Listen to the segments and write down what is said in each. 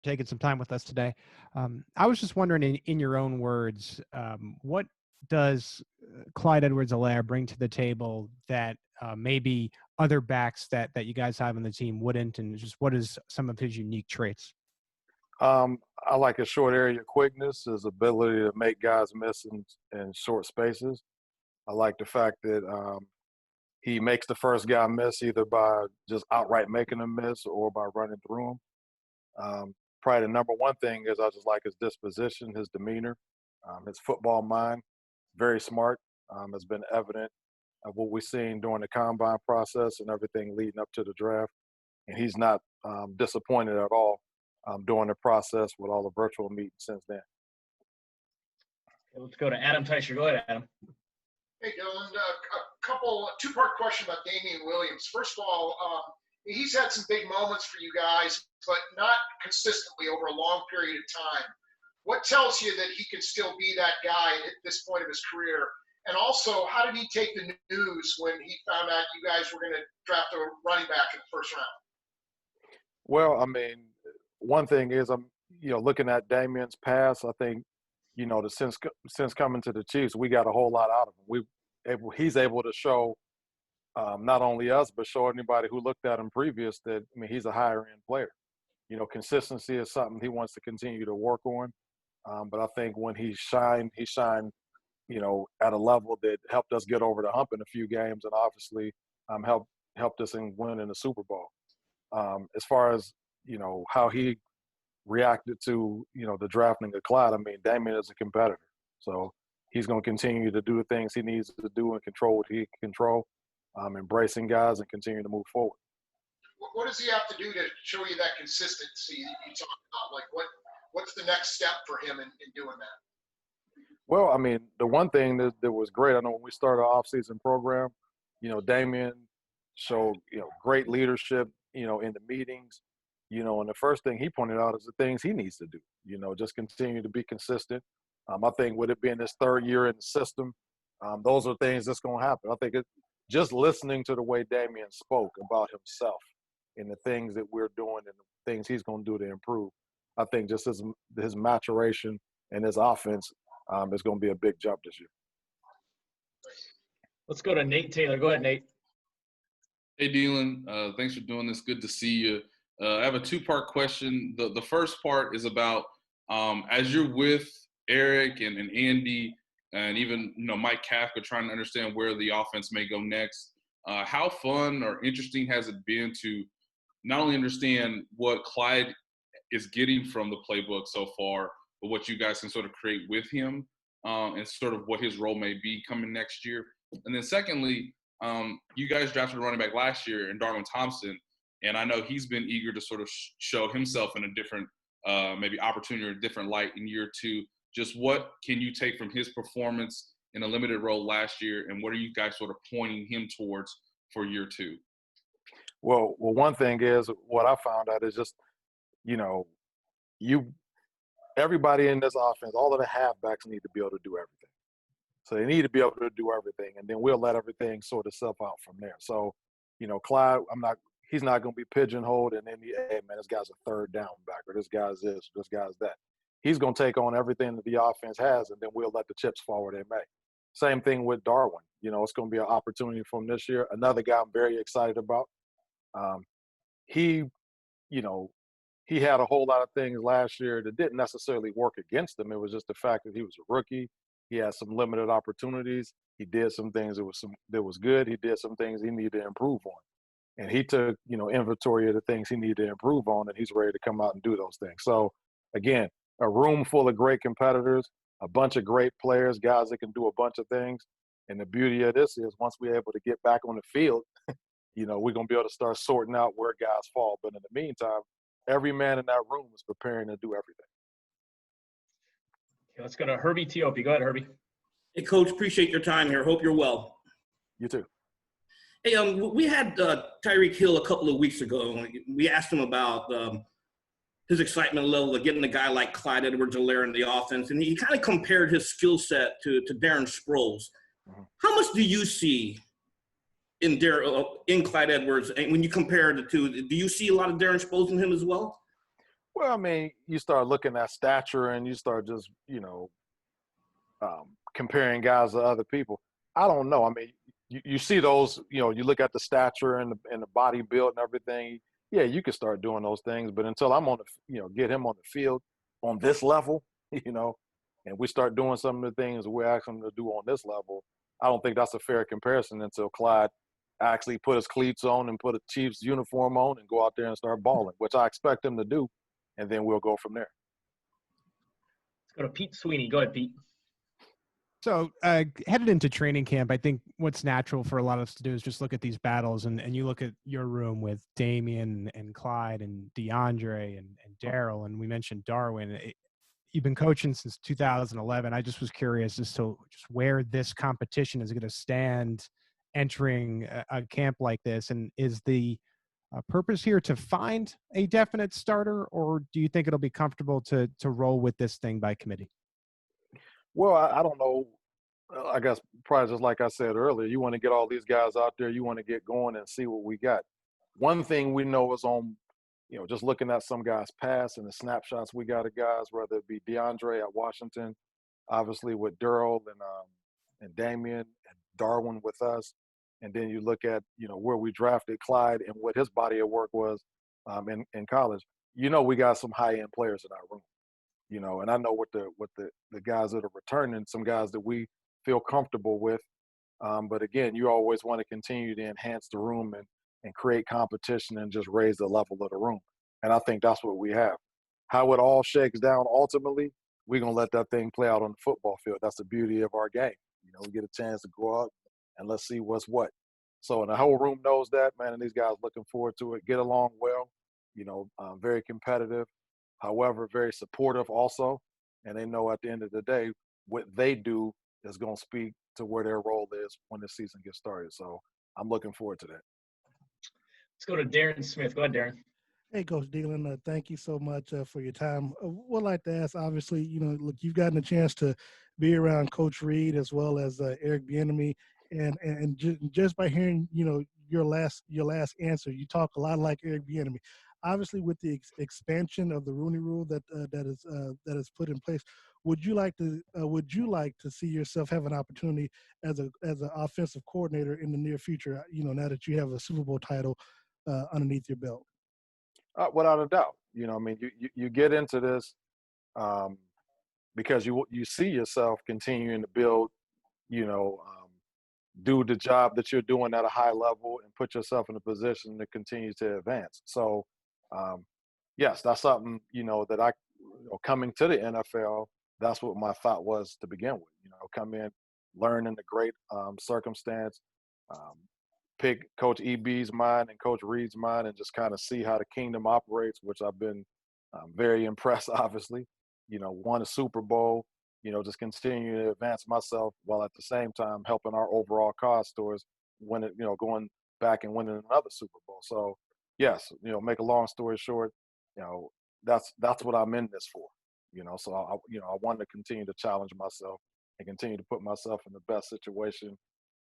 taking some time with us today. I was just wondering, in your own words, what does Clyde Edwards-Helaire bring to the table that maybe other backs that you guys have on the team wouldn't, and just what is some of his unique traits? I like his short area quickness, his ability to make guys miss in short spaces. I like the fact that he makes the first guy miss either by just outright making him miss or by running through him. Probably the number one thing is I just like his disposition, his demeanor, his football mind. Very smart. Has been evident of what we've seen during the combine process and everything leading up to the draft. And he's not disappointed at all during the process with all the virtual meetings since then. Let's go to Adam Teicher. Go ahead, Adam. Hey, Dylan. Two-part question about Damian Williams. First of all, he's had some big moments for you guys, but not consistently over a long period of time. What tells you that he can still be that guy at this point of his career? And also, how did he take the news when he found out you guys were going to draft a running back in the first round? Well, I mean, one thing is I'm looking at Damian's past. I think since coming to the Chiefs, we got a whole lot out of him. He's able to show not only us but show anybody who looked at him previous that he's a higher end player. Consistency is something he wants to continue to work on. But I think when he shined, at a level that helped us get over the hump in a few games, and obviously helped us in winning the Super Bowl. As far as how he reacted to the drafting of Clyde, Damian is a competitor, so he's going to continue to do the things he needs to do and control what he can control, embracing guys and continue to move forward. What does he have to do to show you that consistency you talk about? Like what's the next step for him in doing that? Well, the one thing that was great, I know when we started our off-season program, Damian showed, great leadership, in the meetings, and the first thing he pointed out is the things he needs to do, just continue to be consistent. I think with it being his third year in the system, those are things that's going to happen. I think just listening to the way Damian spoke about himself and the things that we're doing and the things he's going to do to improve, I think just his maturation and his offense is going to be a big jump this year. Let's go to Nate Taylor. Go ahead, Nate. Hey, Deland. Thanks for doing this. Good to see you. I have a two-part question. The first part is about as you're with Eric and Andy and even Mike Kafka trying to understand where the offense may go next, how fun or interesting has it been to not only understand what Clyde is getting from the playbook so far, but what you guys can sort of create with him and sort of what his role may be coming next year? And then secondly, you guys drafted a running back last year in Darwin Thompson, and I know he's been eager to sort of show himself in a different maybe opportunity or a different light in year two. Just what can you take from his performance in a limited role last year, and what are you guys sort of pointing him towards for year two? Well, one thing is what I found out is just, everybody in this offense, all of the halfbacks need to be able to do everything. So they need to be able to do everything, and then we'll let everything sort itself out from there. So, Clyde, he's not going to be pigeonholed and then, hey, man, this guy's a third down back, or this guy's this, this guy's that. He's going to take on everything that the offense has, and then we'll let the chips fall where they may. Same thing with Darwin. It's going to be an opportunity for him this year. Another guy I'm very excited about. He had a whole lot of things last year that didn't necessarily work against him. It was just the fact that he was a rookie. He had some limited opportunities. He did some things that was good. He did some things he needed to improve on. And he took, inventory of the things he needed to improve on, and he's ready to come out and do those things. So, again, a room full of great competitors, a bunch of great players, guys that can do a bunch of things. And the beauty of this is once we're able to get back on the field, we're going to be able to start sorting out where guys fall. But in the meantime, every man in that room is preparing to do everything. Okay, let's go to Herbie Teope. Go ahead, Herbie. Hey, Coach, appreciate your time here. Hope you're well. You too. Hey, we had Tyreek Hill a couple of weeks ago. We asked him about his excitement level of getting a guy like Clyde Edwards-Helaire in the offense, and he kind of compared his skill set to Darren Sproles. Mm-hmm. How much do you see in Clyde Edwards, and when you compare the two, do you see a lot of Darren Sproles in him as well? Well, I mean, you start looking at stature and you start just, comparing guys to other people. I don't know. I mean, you see those, you look at the stature and the body build and everything. Yeah, you can start doing those things, but until I'm on the, get him on the field on this level, you know, and we start doing some of the things we ask him to do on this level, I don't think that's a fair comparison until Clyde actually put his cleats on and put a Chiefs uniform on and go out there and start balling, which I expect him to do, and then we'll go from there. Let's go to Pete Sweeney. Go ahead, Pete. So headed into training camp, I think what's natural for a lot of us to do is just look at these battles, and you look at your room with Damian and Clyde and DeAndre and Daryl, and we mentioned Darwin. You've been coaching since 2011. I just was curious as to just where this competition is going to stand entering a camp like this, and is the purpose here to find a definite starter, or do you think it'll be comfortable to roll with this thing by committee? Well, I don't know. I guess probably just like I said earlier, you want to get all these guys out there. You want to get going and see what we got. One thing we know is on, just looking at some guys' pass and the snapshots we got of guys, whether it be DeAndre at Washington, obviously with Durrell and Damian and Darwin with us, and then you look at where we drafted Clyde and what his body of work was in college. We got some high end players in our room. And I know what the guys that are returning, some guys that we feel comfortable with. But again, you always want to continue to enhance the room and create competition and just raise the level of the room. And I think that's what we have. How it all shakes down ultimately, we're going to let that thing play out on the football field. That's the beauty of our game. We get a chance to go out and let's see what's what. So, and the whole room knows that, man, and these guys looking forward to it, get along well, very competitive. However, very supportive also. And they know at the end of the day, what they do is going to speak to where their role is when the season gets started. So I'm looking forward to that. Let's go to Darren Smith. Go ahead, Darren. Hey, Coach Deland, thank you so much for your time. Would like to ask, obviously, look, you've gotten a chance to be around Coach Reed as well as Eric Bieniemy, and just by hearing, your last answer, you talk a lot like Eric Bieniemy. Obviously, with the expansion of the Rooney Rule that is put in place, would you like to see yourself have an opportunity as an offensive coordinator in the near future? Now that you have a Super Bowl title underneath your belt. Without a doubt, you get into this because you see yourself continuing to build, do the job that you're doing at a high level and put yourself in a position to continue to advance. So, yes, that's something, that I, coming to the NFL, that's what my thought was to begin with, come in, learn in the great circumstance, pick Coach EB's mind and Coach Reed's mind and just kind of see how the kingdom operates, which I've been very impressed, obviously, won a Super Bowl, just continue to advance myself while at the same time helping our overall cause towards winning, going back and winning another Super Bowl. So yes, make a long story short, that's what I'm in this for, so I wanted to continue to challenge myself and continue to put myself in the best situation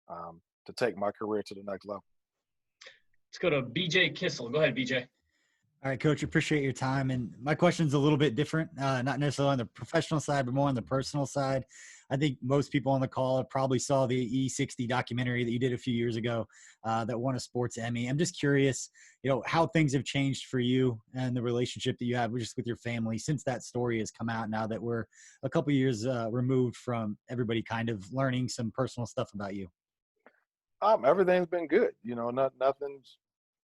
to take my career to the next level. Let's go to BJ Kissel. Go ahead, BJ. All right, Coach, appreciate your time. And my question's a little bit different, not necessarily on the professional side, but more on the personal side. I think most people on the call probably saw the E60 documentary that you did a few years ago that won a sports Emmy. I'm just curious, how things have changed for you and the relationship that you have just with your family since that story has come out, now that we're a couple years removed from everybody kind of learning some personal stuff about you. Everything's been good. Nothing's,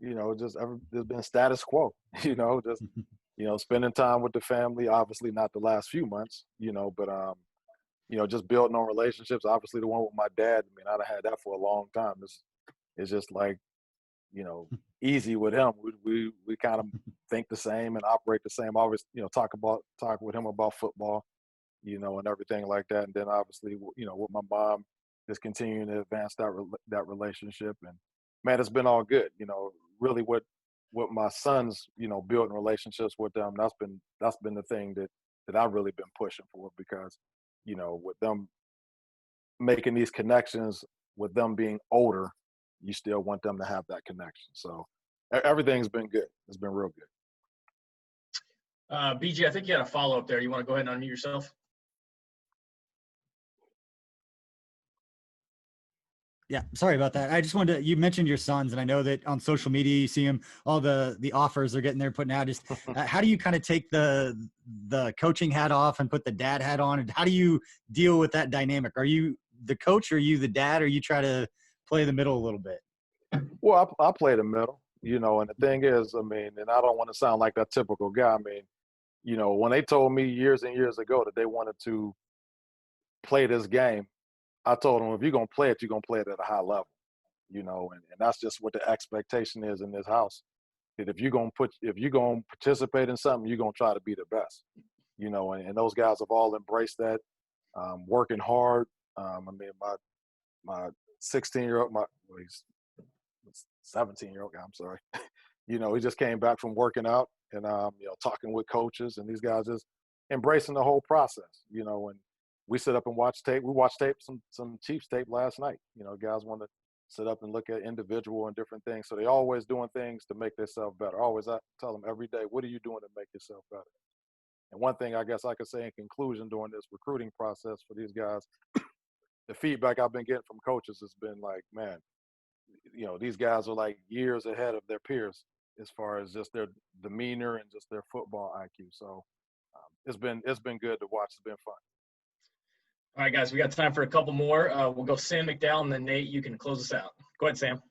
there's been status quo, just, spending time with the family, obviously not the last few months, but, just building on relationships. Obviously the one with my dad, I'd have had that for a long time. It's just like, easy with him. We kind of think the same and operate the same. Always, talk with him about football, and everything like that. And then obviously, with my mom, just continuing to advance that relationship. And man, it's been all good. Really what my sons, building relationships with them, that's been the thing that I've really been pushing for, because, with them making these connections, with them being older, you still want them to have that connection. So everything's been good. It's been real good. BG, I think you had a follow-up there. You want to go ahead and unmute yourself? Yeah, sorry about that. I just wanted to, you mentioned your sons, and I know that on social media you see them, all the offers they're getting there putting out. Just how do you kind of take the coaching hat off and put the dad hat on? And how do you deal with that dynamic? Are you the coach, or are you the dad, or you try to play the middle a little bit? Well, I play the middle, and the thing is, I mean, and I don't want to sound like that typical guy. I mean, when they told me years and years ago that they wanted to play this game, I told them, if you're going to play it, you're going to play it at a high level, and that's just what the expectation is in this house. That if you're going to participate in something, you're going to try to be the best, and those guys have all embraced that, working hard. I mean, my 16-year-old, he's 17-year-old guy, I'm sorry. He just came back from working out and, talking with coaches, and these guys just embracing the whole process, and we sit up and watch tape. We watched some Chiefs tape last night. Guys want to sit up and look at individual and different things. So they always doing things to make themselves better. I tell them every day, what are you doing to make yourself better? And one thing I guess I could say in conclusion during this recruiting process for these guys, the feedback I've been getting from coaches has been like, man, these guys are like years ahead of their peers as far as just their demeanor and just their football IQ. So it's been good to watch. It's been fun. All right, guys, we got time for a couple more. We'll go Sam McDowell, and then Nate, you can close us out. Go ahead, Sam.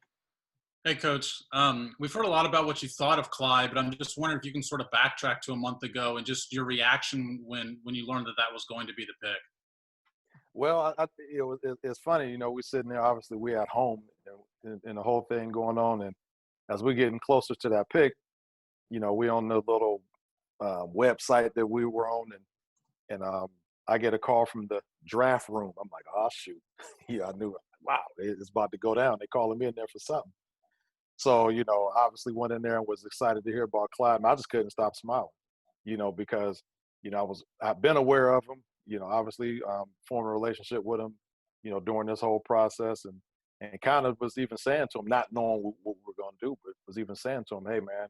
Hey, Coach. We've heard a lot about what you thought of Clyde, but I'm just wondering if you can sort of backtrack to a month ago and just your reaction when you learned that was going to be the pick. Well, it's funny, we're sitting there, obviously we're at home and the whole thing going on. And as we're getting closer to that pick, we're on the little website that we were on. And I get a call from the draft room. I'm like, oh, shoot. Yeah, I knew it. Wow, it's about to go down. They calling me in there for something. So, obviously went in there and was excited to hear about Clyde. And I just couldn't stop smiling, because, I've been aware of him, obviously formed a relationship with him, during this whole process and kind of was even saying to him, not knowing what we're going to do, but was even saying to him, hey, man,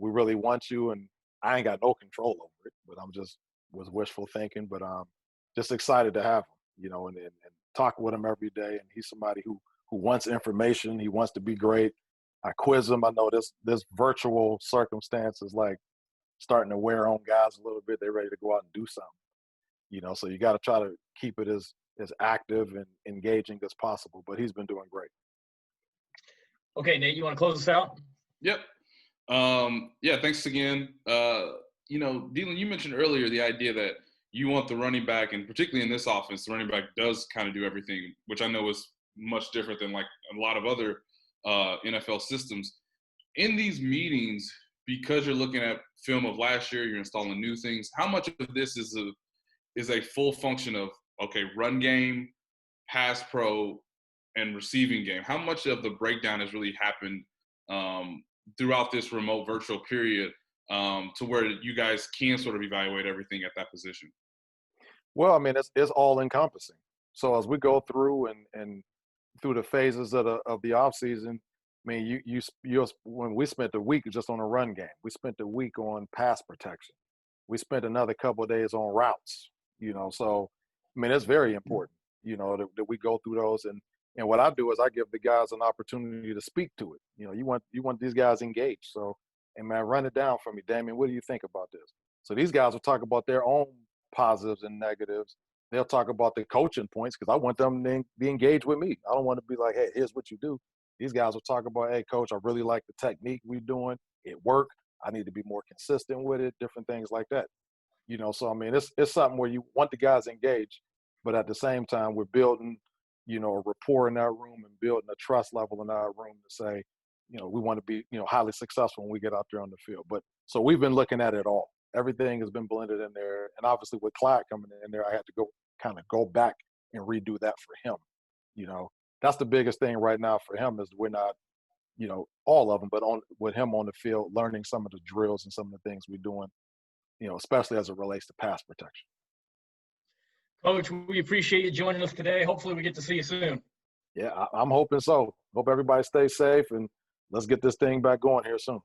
we really want you. And I ain't got no control over it, but I'm just was wishful thinking, but just excited to have him, and talk with him every day. And he's somebody who wants information. He wants to be great. I quiz him. I know this virtual circumstance is like starting to wear on guys a little bit. They're ready to go out and do something, so you got to try to keep it as active and engaging as possible, but he's been doing great. Okay, Nate, you want to close us out? Yep. Yeah, thanks again. Deland, you mentioned earlier the idea that you want the running back, and particularly in this offense, the running back does kind of do everything, which I know is much different than like a lot of other NFL systems. In these meetings, because you're looking at film of last year, you're installing new things, how much of this is a full function of, okay, run game, pass pro, and receiving game? How much of the breakdown has really happened throughout this remote virtual period to where you guys can sort of evaluate everything at that position? Well, I mean, it's all encompassing. So as we go through and through the phases of the off season, I mean, you when we spent a week just on a run game, we spent a week on pass protection, we spent another couple of days on routes. So I mean, it's very important, that we go through those. And what I do is I give the guys an opportunity to speak to it. You want these guys engaged. So, hey man, run it down for me, Damien. What do you think about this? So these guys will talk about their own positives and negatives. They'll talk about the coaching points because I want them to be engaged with me. I don't want to be like, hey, here's what you do. These guys will talk about, hey, coach, I really like the technique we're doing. It worked. I need to be more consistent with it, different things like that. So, I mean, it's something where you want the guys engaged, but at the same time, we're building, a rapport in that room and building a trust level in that room to say, we want to be, highly successful when we get out there on the field. But so we've been looking at it all. Everything has been blended in there. And obviously with Clyde coming in there, I had to go back and redo that for him. That's the biggest thing right now for him is we're not, all of them, but with him on the field, learning some of the drills and some of the things we're doing, especially as it relates to pass protection. Coach, we appreciate you joining us today. Hopefully we get to see you soon. Yeah, I'm hoping so. Hope everybody stays safe and let's get this thing back going here soon.